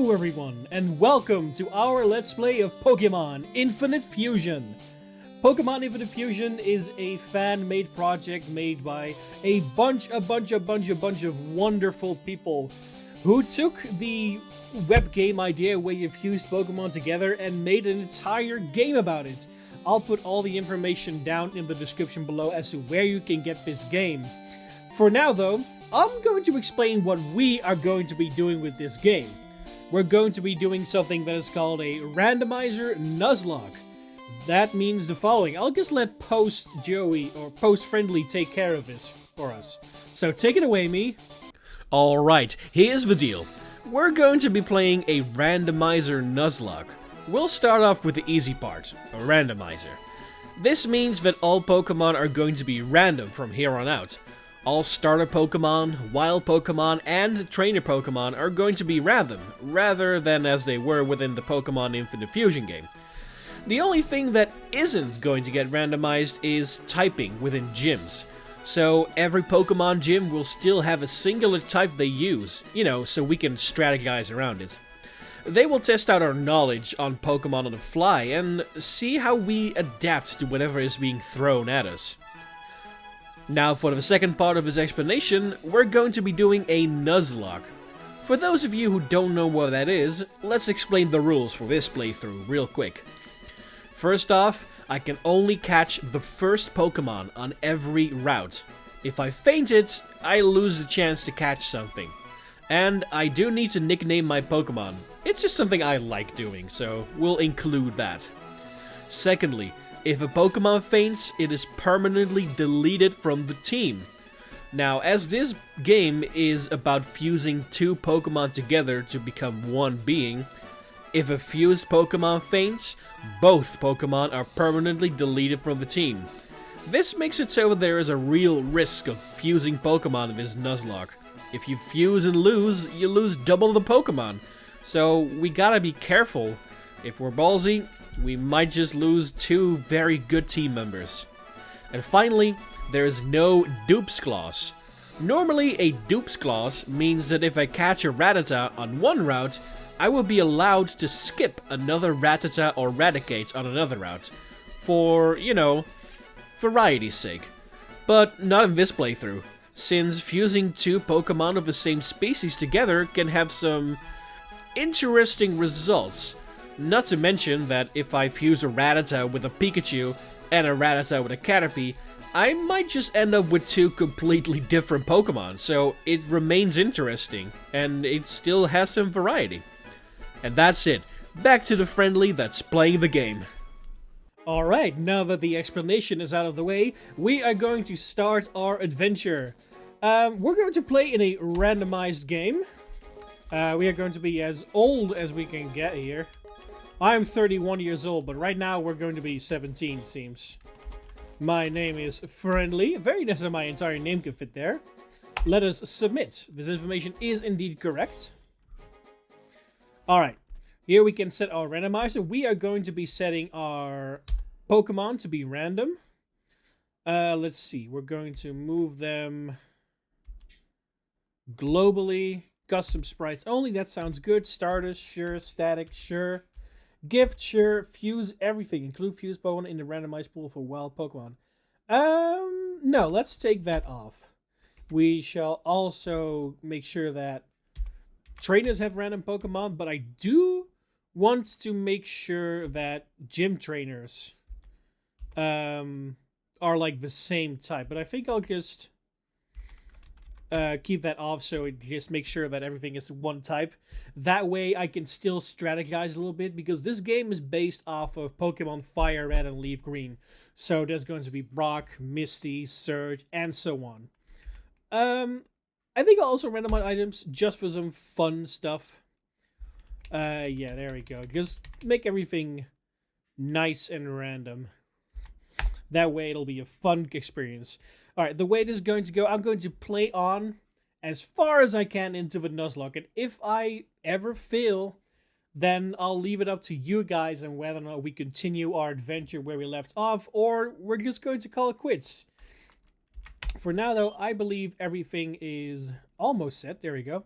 Hello everyone, and welcome to our Let's Play of Pokemon Infinite Fusion. Pokemon Infinite Fusion is a fan-made project made by a bunch of wonderful people who took the web game idea where you fused Pokemon together and made an entire game about it. I'll put all the information down in the description below as to where you can get this game. For now though, I'm going to explain what we are going to be doing with this game. We're going to be doing something that is called a randomizer Nuzlocke. That means the following. I'll just let Post Joey or Post Friendly take care of this for us. So take it away, me. Alright, here's the deal. We're going to be playing a randomizer Nuzlocke. We'll start off with the easy part, a randomizer. This means that all Pokemon are going to be random from here on out. All starter Pokemon, wild Pokemon, and trainer Pokemon are going to be random, rather than as they were within the Pokemon Infinite Fusion game. The only thing that isn't going to get randomized is typing within gyms. So every Pokemon gym will still have a singular type they use, so we can strategize around it. They will test out our knowledge on Pokemon on the fly and see how we adapt to whatever is being thrown at us. Now for the second part of his explanation, we're going to be doing a Nuzlocke. For those of you who don't know what that is, let's explain the rules for this playthrough real quick. First off, I can only catch the first Pokemon on every route. If I faint it, I lose the chance to catch something. And I do need to nickname my Pokemon. It's just something I like doing, so we'll include that. Secondly, if a Pokemon faints, it is permanently deleted from the team. Now, as this game is about fusing two Pokemon together to become one being, if a fused Pokemon faints, both Pokemon are permanently deleted from the team. This makes it so there is a real risk of fusing Pokemon in this Nuzlocke. If you fuse and lose, you lose double the Pokemon. So we gotta be careful. If we're ballsy, we might just lose two very good team members. And finally, there is no dupes clause. Normally, a dupes clause means that if I catch a Rattata on one route, I will be allowed to skip another Rattata or Raticate on another route. For, variety's sake. But not in this playthrough, since fusing two Pokemon of the same species together can have some interesting results. Not to mention that if I fuse a Rattata with a Pikachu and a Rattata with a Caterpie, I might just end up with two completely different Pokemon, so it remains interesting, and it still has some variety. And that's it. Back to the friendly that's playing the game. Alright, now that the explanation is out of the way, we are going to start our adventure. We're going to play in a randomized game. We are going to be as old as we can get here. I'm 31 years old, but right now we're going to be 17, it seems. My name is Friendly. Very nice that my entire name can fit there. Let us submit. This information is indeed correct. Alright, here we can set our randomizer. We are going to be setting our Pokemon to be random. Let's see, we're going to move them globally. Custom sprites only, that sounds good. Starters, sure. Static, sure. Gift, sure. Fuse everything. Include fused Pokemon in the randomized pool for wild Pokemon. No, let's take that off. We shall also make sure that trainers have random Pokemon, but I do want to make sure that gym trainers are like the same type. But I think I'll just keep that off, so it just makes sure that everything is one type. That way I can still strategize a little bit, because this game is based off of Pokemon Fire Red and Leaf Green. So there's going to be Brock, Misty, Surge, and so on. I think I'll also randomize items just for some fun stuff. Yeah, there we go. Just make everything nice and random. That way it'll be a fun experience. Alright, the way this is going to go, I'm going to play on as far as I can into the Nuzlocke. And if I ever fail, then I'll leave it up to you guys and whether or not we continue our adventure where we left off, or we're just going to call it quits. For now, though, I believe everything is almost set. There we go.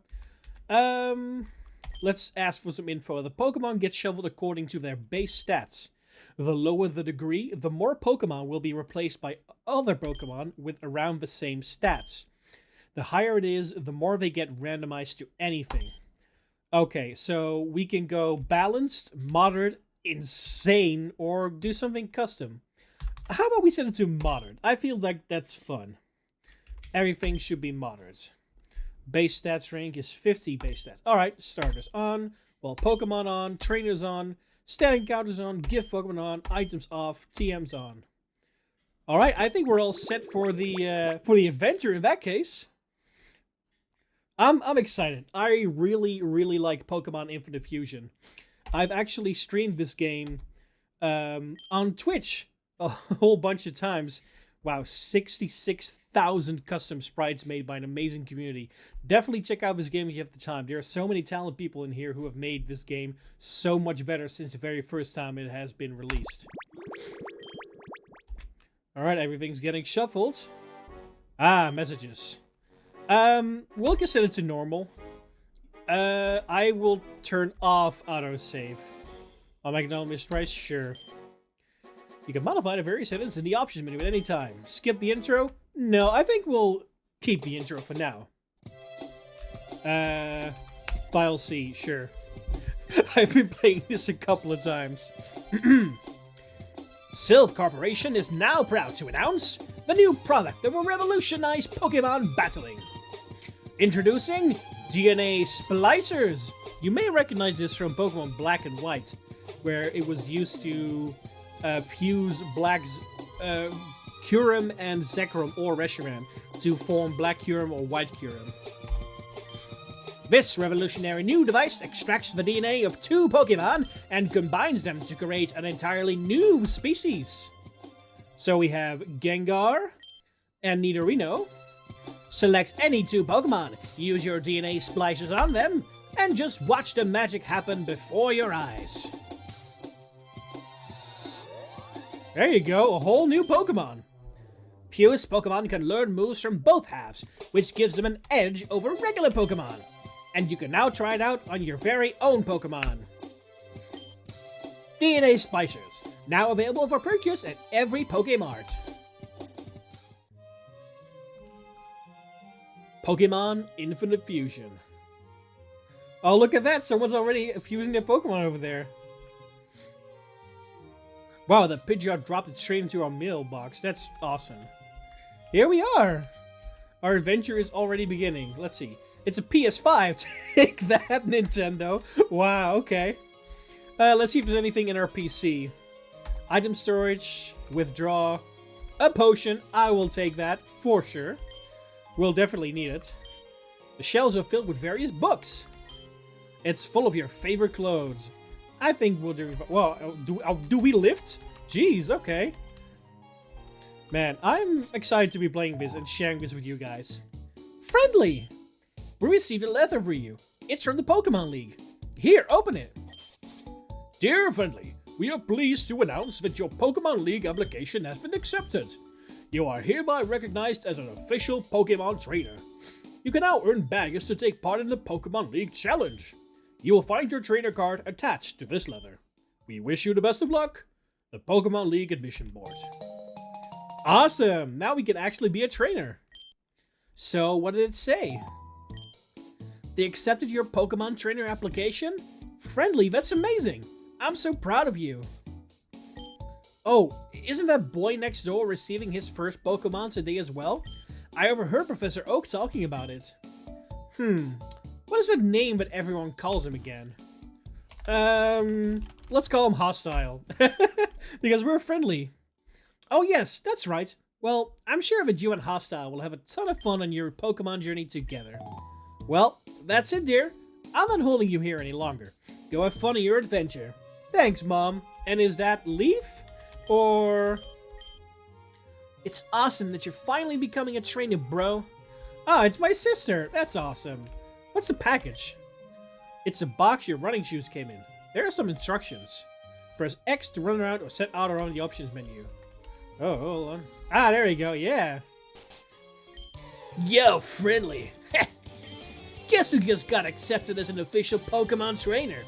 let's ask for some info. The Pokemon get shuffled according to their base stats. The lower the degree, the more Pokemon will be replaced by other Pokemon with around the same stats. The higher it is, the more they get randomized to anything. Okay, so we can go balanced, moderate, insane, or do something custom. How about we set it to moderate? I feel like that's fun. Everything should be moderate. Base stats rank is 50 base stats. Alright, starters on, well, Pokemon on, trainers on, standing counters on, gift Pokemon on, items off, TMs on. Alright, I think we're all set for the adventure in that case. I'm excited. I really, really like Pokemon Infinite Fusion. I've actually streamed this game on Twitch a whole bunch of times. Wow, 66,000 custom sprites made by an amazing community. Definitely check out this game if you have the time. There are so many talented people in here who have made this game so much better since the very first time it has been released. Alright, everything's getting shuffled. Ah, messages. We'll just set it to normal. I will turn off autosave. I'll make it all mistrice? Sure. You can modify the various settings in the options menu at any time. Skip the intro? No, I think we'll keep the intro for now. File C, sure. I've been playing this a couple of times. Sylph Corporation is now proud to announce the new product that will revolutionize Pokemon battling. Introducing DNA Splicers. You may recognize this from Pokemon Black and White, where it was used to fuse Black's Kyurem and Zekrom or Reshiram to form Black Kyurem or White Kyurem. This revolutionary new device extracts the DNA of two Pokemon and combines them to create an entirely new species. So we have Gengar and Nidorino. Select any two Pokemon, use your DNA splicers on them, and just watch the magic happen before your eyes. There you go, a whole new Pokemon. Fewest Pokemon can learn moves from both halves, which gives them an edge over regular Pokemon. And you can now try it out on your very own Pokemon. DNA Splicers, now available for purchase at every Pokemart. Pokemon Infinite Fusion. Oh, look at that! Someone's already fusing their Pokemon over there. Wow, the Pidgeot dropped it straight into our mailbox. That's awesome. Here we are! Our adventure is already beginning. Let's see. It's a PS5. Take that, Nintendo. Wow, okay. Let's see if there's anything in our PC. Item storage, withdraw, a potion. I will take that for sure. We'll definitely need it. The shelves are filled with various books. It's full of your favorite clothes. I think we'll do... Well, do we lift? Jeez, okay. Man, I'm excited to be playing this and sharing this with you guys. Friendly! We received a letter for you. It's from the Pokemon League. Here, open it. Dear Friendly, we are pleased to announce that your Pokemon League application has been accepted. You are hereby recognized as an official Pokemon trainer. You can now earn badges to take part in the Pokemon League Challenge. You will find your trainer card attached to this letter. We wish you the best of luck. The Pokemon League Admission Board. Awesome! Now we can actually be a trainer. So, what did it say? They accepted your Pokemon trainer application? Friendly, that's amazing! I'm so proud of you. Oh, isn't that boy next door receiving his first Pokemon today as well? I overheard Professor Oak talking about it. What is the name that everyone calls him again? Let's call him Hostile. Because we're friendly. Oh yes, that's right. Well, I'm sure that you and Hostile will have a ton of fun on your Pokemon journey together. Well, that's it, dear. I'm not holding you here any longer. Go have fun on your adventure. Thanks, Mom. And is that Leaf? Or... It's awesome that you're finally becoming a trainer, bro. Ah, it's my sister. That's awesome. What's the package? It's a box your running shoes came in. There are some instructions. Press X to run around or set out around the options menu. Oh, hold on. Ah, there you go, yeah. Yo, Friendly. Get Guess who just got accepted as an official Pokemon trainer?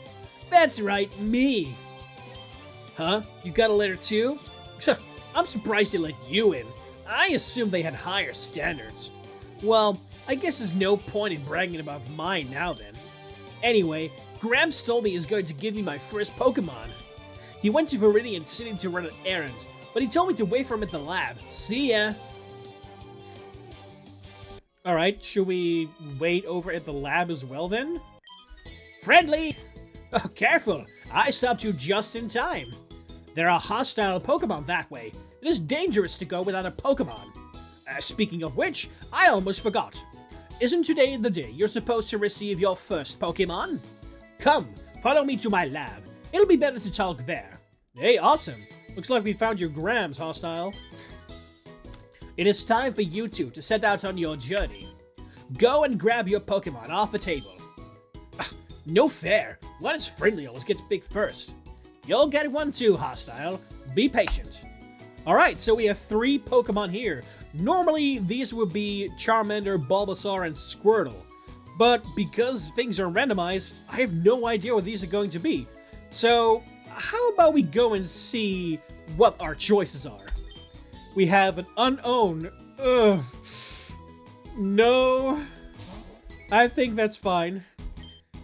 That's right, me! Huh? You got a letter too? I'm surprised they let you in. I assumed they had higher standards. Well, I guess there's no point in bragging about mine now then. Anyway, Gramps told me he's going to give me my first Pokemon. He went to Viridian City to run an errand, but he told me to wait for him at the lab. See ya! Alright, should we wait over at the lab as well then? Friendly! Oh, careful! I stopped you just in time. There are hostile Pokemon that way. It is dangerous to go without a Pokemon. Speaking of which, I almost forgot. Isn't today the day you're supposed to receive your first Pokemon? Come, follow me to my lab. It'll be better to talk there. Hey, awesome. Looks like we found your Grams, hostile. It is time for you two to set out on your journey. Go and grab your Pokemon off the table. No fair. Why does Friendly always get to pick first? You'll get one too, hostile. Be patient. Alright, so we have 3 Pokemon here. Normally, these would be Charmander, Bulbasaur, and Squirtle. But because things are randomized, I have no idea what these are going to be. So, how about we go and see what our choices are? We have an unknown. Ugh. No. I think that's fine.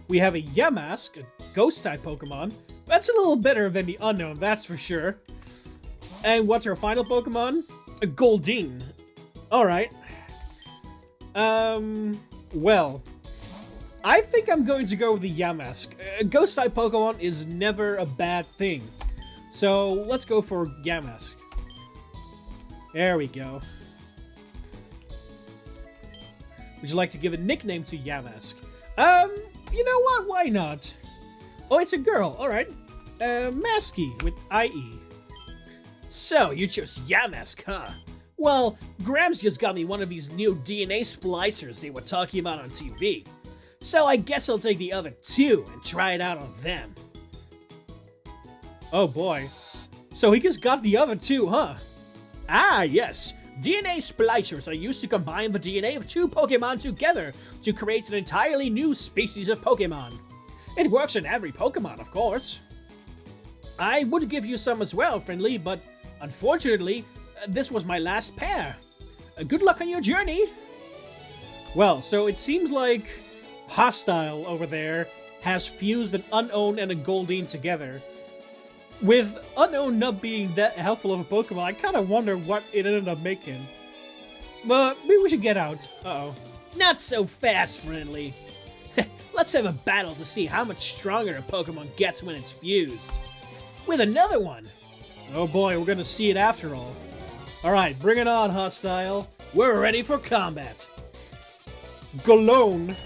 We have a Yamask, a Ghost-type Pokemon. That's a little better than the unknown, that's for sure. And what's our final Pokemon? A Goldeen. Alright. Well, I think I'm going to go with the Yamask. A Ghost-type Pokemon is never a bad thing. So, let's go for Yamask. There we go. Would you like to give a nickname to Yamask? You know what? Why not? Oh, it's a girl. Alright. Masky with IE. So, you chose Yamask, huh? Well, Grams just got me one of these new DNA splicers they were talking about on TV. So I guess I'll take the other 2 and try it out on them. Oh boy. So he just got the other 2, huh? Ah, yes. DNA splicers are used to combine the DNA of 2 Pokemon together to create an entirely new species of Pokemon. It works in every Pokemon, of course. I would give you some as well, Friendly, but unfortunately, this was my last pair. Good luck on your journey. Well, so it seems like Hostile over there has fused an Unknown and a Goldeen together. With Unknown not being that helpful of a Pokemon, I kind of wonder what it ended up making. But maybe we should get out. Uh-oh. Not so fast, Friendly. Let's have a battle to see how much stronger a Pokemon gets when it's fused. With another one. Oh boy, we're gonna see it after all. Alright, bring it on, Hostile. We're ready for combat. Galone.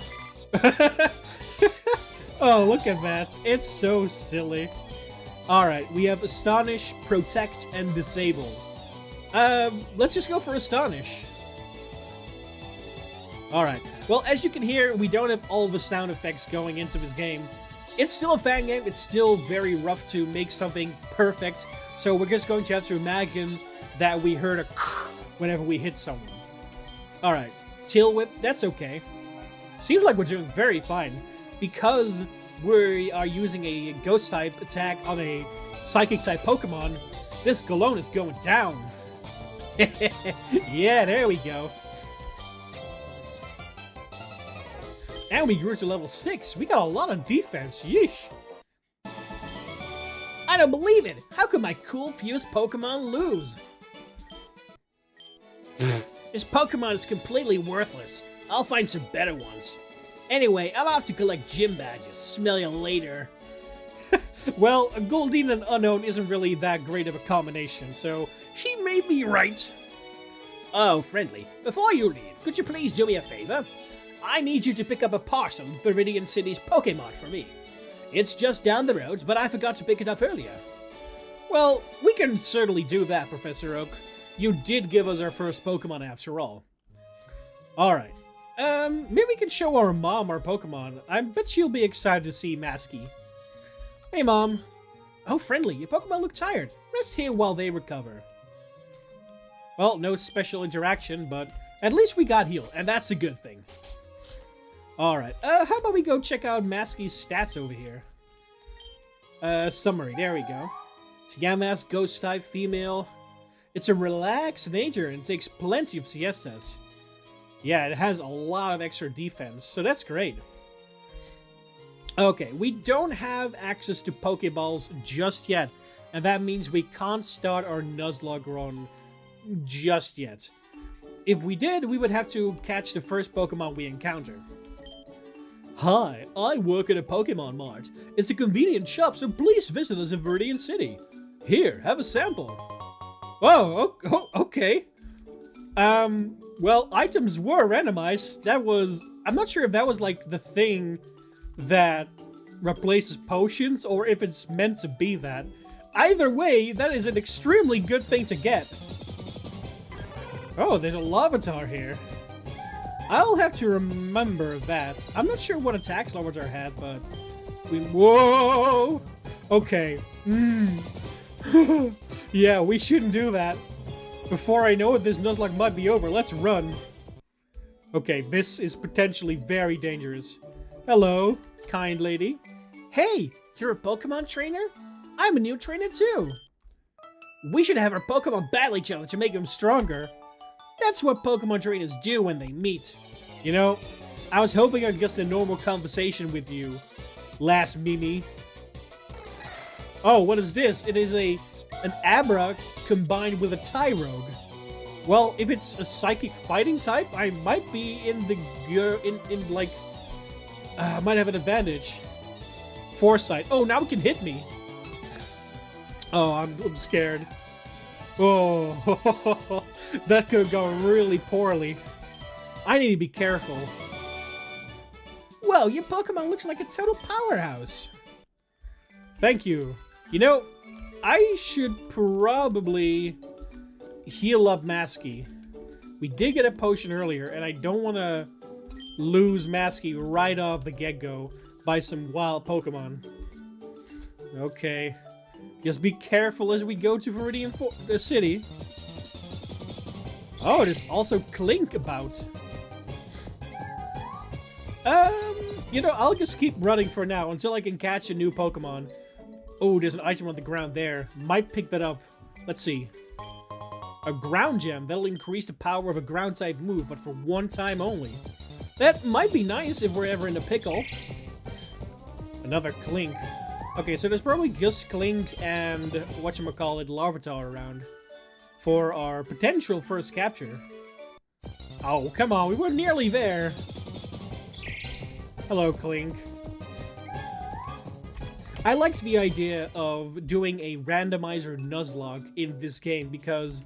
Oh, look at that. It's so silly. Alright, we have Astonish, Protect, and Disable. Let's just go for Astonish. Alright, well, as you can hear, we don't have all the sound effects going into this game. It's still a fan game, it's still very rough to make something perfect, so we're just going to have to imagine that we heard a whenever we hit someone. Alright, Tail Whip, that's okay. Seems like we're doing very fine, because we are using a Ghost-type attack on a Psychic-type Pokemon. This Galone is going down. Yeah, there we go. And we grew to level 6. We got a lot of defense. Yeesh. I don't believe it. How could my cool fused Pokemon lose? This Pokemon is completely worthless. I'll find some better ones. Anyway, I'm off to collect gym badges. Smell you later. Well, a Goldeen and Unknown isn't really that great of a combination, so he may be right. Oh, Friendly, before you leave, could you please do me a favor? I need you to pick up a parcel of Viridian City's Pokemon for me. It's just down the road, but I forgot to pick it up earlier. Well, we can certainly do that, Professor Oak. You did give us our first Pokemon after all. Alright. Maybe we can show our mom our Pokemon. I bet she'll be excited to see Masky. Hey, Mom. Oh, Friendly, your Pokemon look tired. Rest here while they recover. Well, no special interaction, but at least we got healed, and that's a good thing. Alright, how about we go check out Masky's stats over here? Summary, there we go. It's Yamask, ghost type, female. It's a relaxed nature and takes plenty of siestas. Yeah, it has a lot of extra defense, so that's great. Okay, we don't have access to Pokeballs just yet, and that means we can't start our Nuzlocke run just yet. If we did, we would have to catch the first Pokemon we encounter. Hi, I work at a Pokemon Mart. It's a convenient shop, so please visit us in Viridian City. Here, have a sample. Oh, okay. Well, items were randomized. That was... I'm not sure if that was, like, the thing that replaces potions, or if it's meant to be that. Either way, that is an extremely good thing to get. Oh, there's a Larvitar here. I'll have to remember that. I'm not sure what attacks Larvitar had, but... Whoa! Okay. Yeah, we shouldn't do that. Before I know it, this Nuzlocke might be over. Let's run. Okay, this is potentially very dangerous. Hello, kind lady. Hey, you're a Pokemon trainer? I'm a new trainer too. We should have our Pokemon battle each other to make them stronger. That's what Pokemon trainers do when they meet. You know, I was hoping I'd just a normal conversation with you, last Mimi. Oh, what is this? It is an Abra combined with a Tyrogue. Well, if it's a psychic fighting type, I might be in the I might have an advantage. Foresight. Oh, now it can hit me. Oh, I'm scared. Oh, that could go really poorly. I need to be careful. Well, your Pokemon looks like a total powerhouse. Thank you. You know, I should probably heal up Masky. We did get a potion earlier, and I don't want to lose Masky right off the get-go by some wild Pokemon. Okay. Just be careful as we go to Viridian City. Oh, there's also Klink about. You know, I'll just keep running for now until I can catch a new Pokemon. Oh, there's an item on the ground there. Might pick that up. Let's see. A ground gem. That'll increase the power of a ground type move, but for one time only. That might be nice if we're ever in a pickle. Another Klink. Okay, so there's probably just Klink and whatchamacallit, Larvitar around for our potential first capture. Oh, come on, we were nearly there. Hello, Klink. I liked the idea of doing a randomizer Nuzlocke in this game because,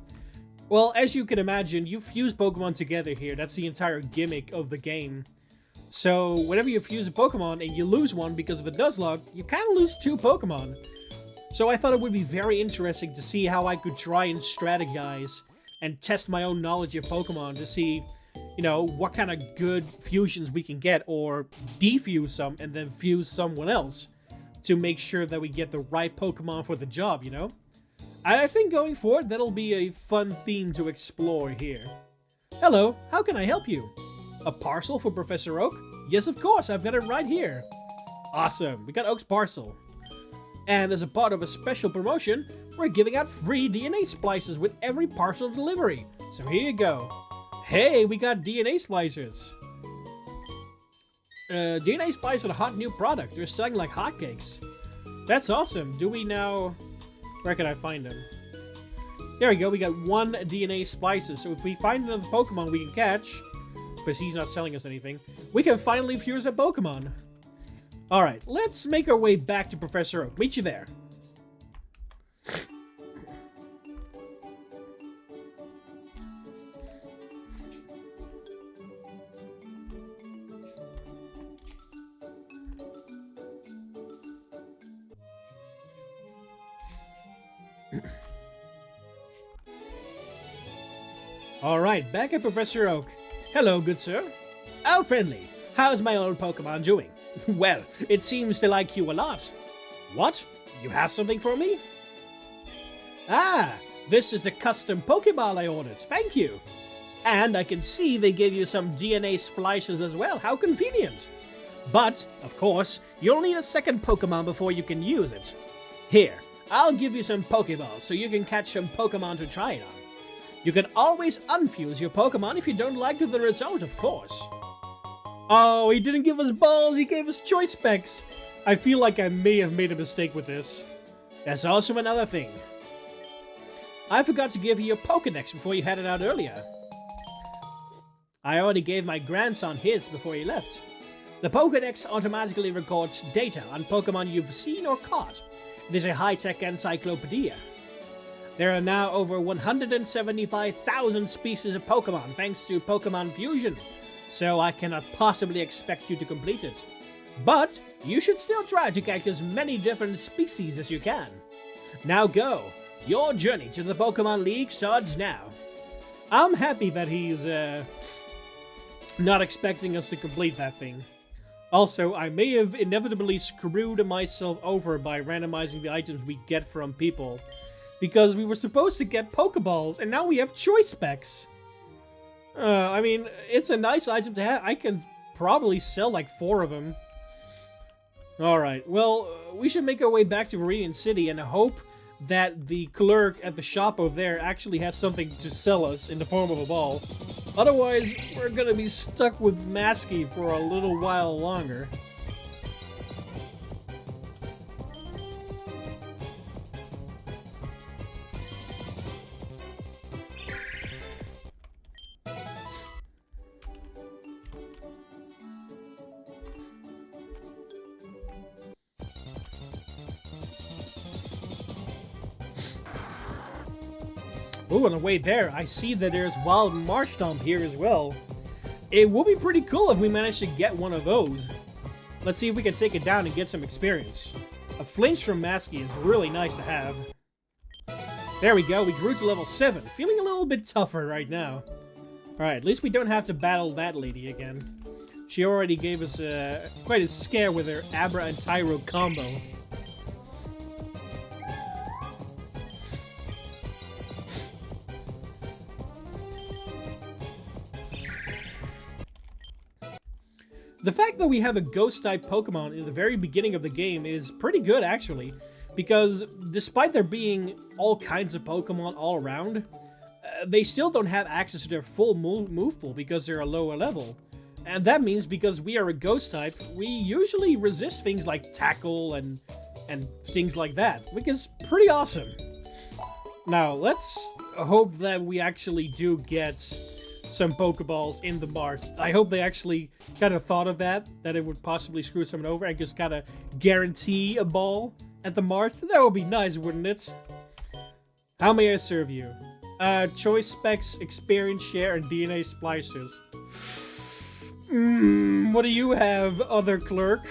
well, as you can imagine, you fuse Pokemon together here. That's the entire gimmick of the game. So, whenever you fuse a Pokemon and you lose one because of a Nuzlocke, you kind of lose two Pokemon. So I thought it would be very interesting to see how I could try and strategize and test my own knowledge of Pokemon to see, you know, what kind of good fusions we can get, or defuse some and then fuse someone else to make sure that we get the right Pokemon for the job, you know? I think going forward, that'll be a fun theme to explore here. Hello, how can I help you? A parcel for Professor Oak? Yes, of course, I've got it right here. Awesome, we got Oak's parcel. And as a part of a special promotion, we're giving out free DNA splices with every parcel delivery. So here you go. Hey, we got DNA splicers. DNA splice are a hot new product. They're selling like hotcakes. That's awesome. Do we now... Where can I find them? There we go, we got 1 DNA splices. So if we find another Pokemon we can catch, because he's not selling us anything, we can finally fuse a Pokemon. Alright, let's make our way back to Professor Oak. Meet you there. Alright, back at Professor Oak. Hello, good sir. How friendly. How's my old Pokemon doing? Well, it seems to like you a lot. What? You have something for me? Ah, this is the custom Pokeball I ordered. Thank you. And I can see they give you some DNA splashes as well. How convenient. But, of course, you'll need a second Pokemon before you can use it. Here, I'll give you some Pokeballs so you can catch some Pokemon to try it on. You can always unfuse your Pokemon if you don't like the result, of course. Oh, he didn't give us balls, he gave us choice specs. I feel like I may have made a mistake with this. There's also another thing. I forgot to give you your Pokedex before you had it out earlier. I already gave my grandson his before he left. The Pokedex automatically records data on Pokemon you've seen or caught. It is a high-tech encyclopedia. There are now over 175,000 species of Pokemon thanks to Pokemon Fusion, so I cannot possibly expect you to complete it. But you should still try to catch as many different species as you can. Now go! Your journey to the Pokemon League starts now. I'm happy that he's not expecting us to complete that thing. Also, I may have inevitably screwed myself over by randomizing the items we get from people, because we were supposed to get Pokeballs, and now we have choice specs. I mean, it's a nice item to have. I can probably sell like 4 of them. Alright, well, we should make our way back to Viridian City and hope that the clerk at the shop over there actually has something to sell us in the form of a ball. Otherwise, we're gonna be stuck with Masky for a little while longer. Ooh, on the way there, I see that there's Wild Marshtomp here as well. It would be pretty cool if we managed to get one of those. Let's see if we can take it down and get some experience. A flinch from Masky is really nice to have. There we go, we grew to level 7. Feeling a little bit tougher right now. Alright, at least we don't have to battle that lady again. She already gave us quite a scare with her Abra and Tyro combo. The fact that we have a Ghost-type Pokemon in the very beginning of the game is pretty good, actually, because despite there being all kinds of Pokemon all around, they still don't have access to their full move pool because they're a lower level. And that means because we are a Ghost-type, we usually resist things like Tackle and things like that, which is pretty awesome. Now, let's hope that we actually do get some Pokeballs in the Mart. I hope they actually kind of thought of that it would possibly screw someone over and just kind of guarantee a ball at the Mart. That would be nice, wouldn't it? How may I serve you? Choice specs, experience share, and DNA splicers. What do you have, other clerk?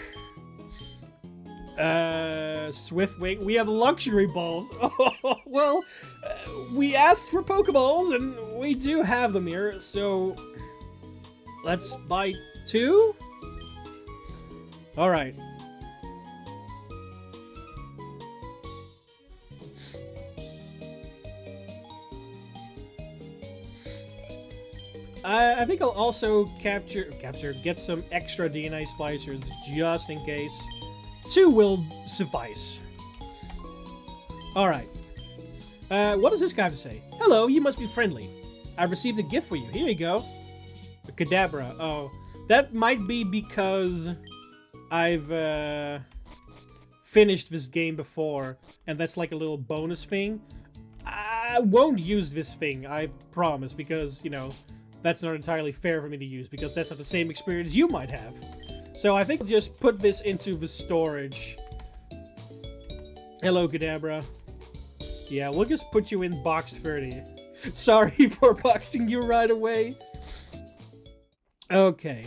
Swiftwing. We have luxury balls. Well, we asked for Pokeballs, and we do have them here, so let's buy 2? Alright. I think I'll also get some extra DNA splicers just in case. 2 will suffice. Alright. What does this guy have to say? Hello, you must be friendly. I've received a gift for you. Here you go. A Kadabra. Oh, that might be because I've finished this game before, and that's like a little bonus thing. I won't use this thing, I promise, because, you know, that's not entirely fair for me to use, because that's not the same experience you might have. So I think I'll just put this into the storage. Hello, Kadabra. Yeah, we'll just put you in box 30. Sorry for boxing you right away. Okay.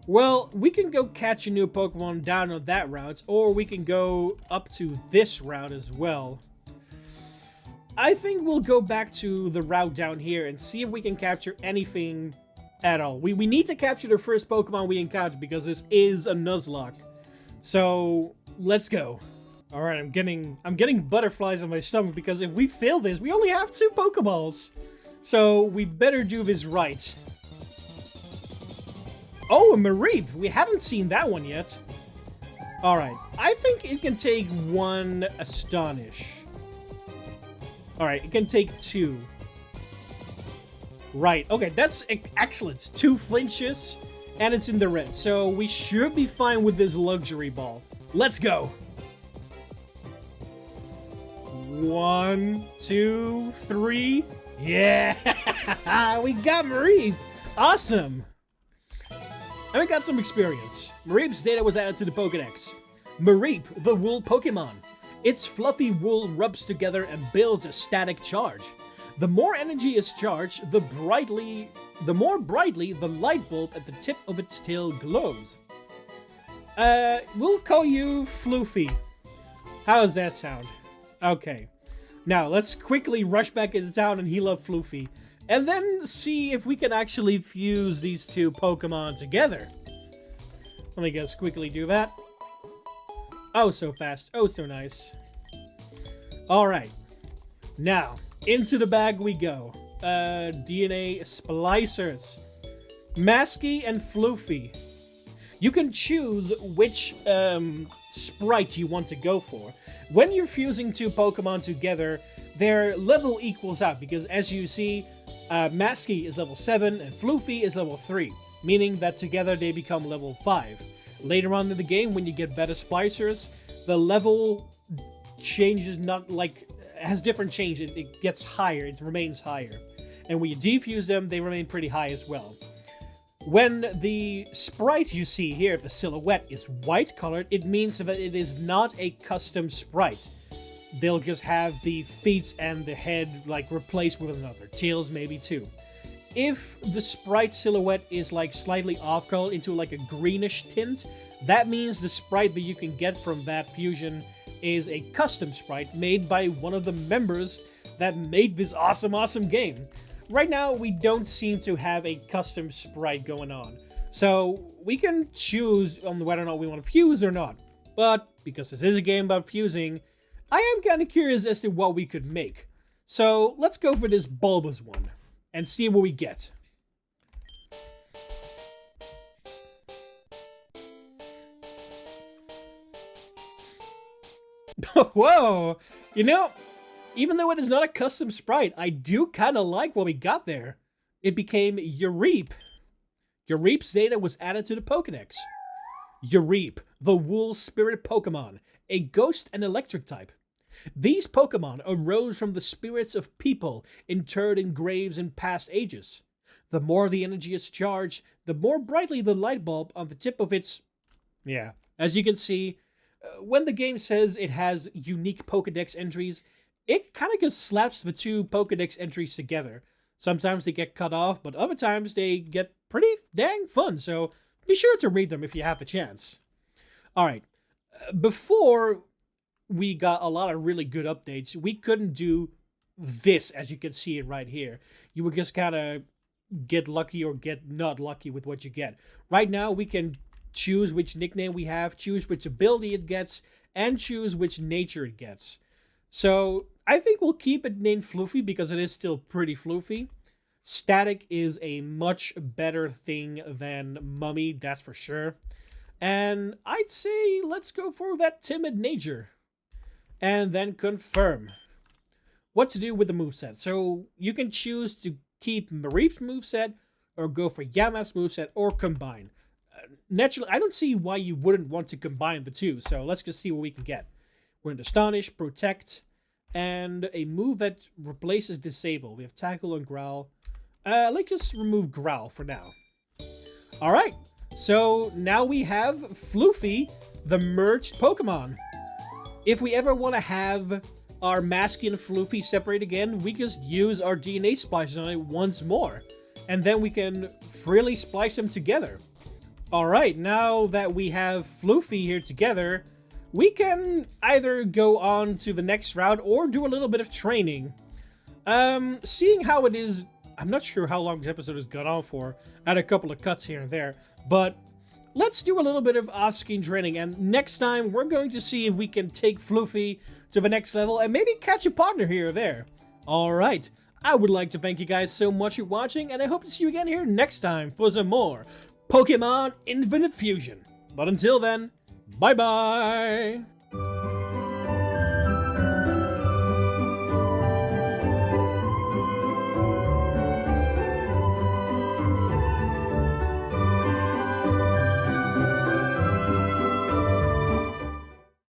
Well, we can go catch a new Pokemon down on that route, or we can go up to this route as well. I think we'll go back to the route down here and see if we can capture anything at all. We need to capture the first Pokemon we encounter because this is a Nuzlocke. So, let's go. All right, I'm getting butterflies on my stomach because if we fail this, we only have 2 Pokeballs. So we better do this right. Oh, a Mareep! We haven't seen that one yet. All right, I think it can take 1 Astonish. All right, it can take 2. Right, okay, that's excellent. 2 flinches, and it's in the red. So we should be fine with this luxury ball. Let's go. 1, 2, 3. Yeah! We got Mareep! Awesome! And we got some experience. Mareep's data was added to the Pokédex. Mareep, the wool Pokemon. Its fluffy wool rubs together and builds a static charge. The more energy is charged, the more brightly the light bulb at the tip of its tail glows. We'll call you Floofy. How does that sound? Okay. Now, let's quickly rush back into town and heal up Floofy. And then see if we can actually fuse these 2 Pokemon together. Let me just quickly do that. Oh, so fast. Oh, so nice. Alright. Now, into the bag we go. DNA splicers. Masky and Floofy. You can choose which sprite you want to go for. When you're fusing 2 Pokemon together, their level equals out because as you see, Masky is level 7 and Floofy is level 3, meaning that together they become level 5. Later on in the game, when you get better splicers, the level changes, not like has different change. It gets higher, it remains higher. And when you defuse them, they remain pretty high as well. When the sprite you see here, the silhouette, is white colored, it means that it is not a custom sprite. They'll just have the feet and the head like replaced with another. Tails maybe too. If the sprite silhouette is like slightly off color into like a greenish tint, that means the sprite that you can get from that fusion is a custom sprite made by one of the members that made this awesome game. Right now, we don't seem to have a custom sprite going on. So we can choose on whether or not we want to fuse or not. But because this is a game about fusing, I am kind of curious as to what we could make. So let's go for this bulbous one and see what we get. Whoa! You know, even though it is not a custom sprite, I do kind of like what we got there. It became Ureep. Ureep's data was added to the Pokédex. Ureep, the wool spirit Pokemon, a ghost and electric type. These Pokemon arose from the spirits of people interred in graves in past ages. The more the energy is charged, the more brightly the light bulb on the tip of its... Yeah, as you can see, when the game says it has unique Pokédex entries, it kind of just slaps the 2 Pokédex entries together. Sometimes they get cut off, but other times they get pretty dang fun, so be sure to read them if you have the chance. Alright, before we got a lot of really good updates, we couldn't do this, as you can see it right here. You would just kind of get lucky or get not lucky with what you get. Right now, we can choose which nickname we have, choose which ability it gets, and choose which nature it gets. So, I think we'll keep it named Floofy because it is still pretty floofy. Static is a much better thing than Mummy, that's for sure. And I'd say let's go for that timid nature. And then confirm. What to do with the moveset. So you can choose to keep Mareep's moveset, or go for Yama's moveset, or combine. Naturally, I don't see why you wouldn't want to combine the 2, so let's just see what we can get. We're in Astonish, Protect, and a move that replaces Disable. We have Tackle and Growl. Let's just remove Growl for now. Alright, so now we have Floofy, the merged Pokemon. If we ever want to have our Masky and Floofy separate again, we just use our DNA splices on it once more. And then we can freely splice them together. Alright, now that we have Floofy here together, we can either go on to the next route or do a little bit of training. Seeing how it is, I'm not sure how long this episode has gone on for. I had a couple of cuts here and there, but let's do a little bit of off-screen training, and next time we're going to see if we can take Fluffy to the next level and maybe catch a partner here or there. Alright, I would like to thank you guys so much for watching, and I hope to see you again here next time for some more Pokemon Infinite Fusion. But until then, bye-bye!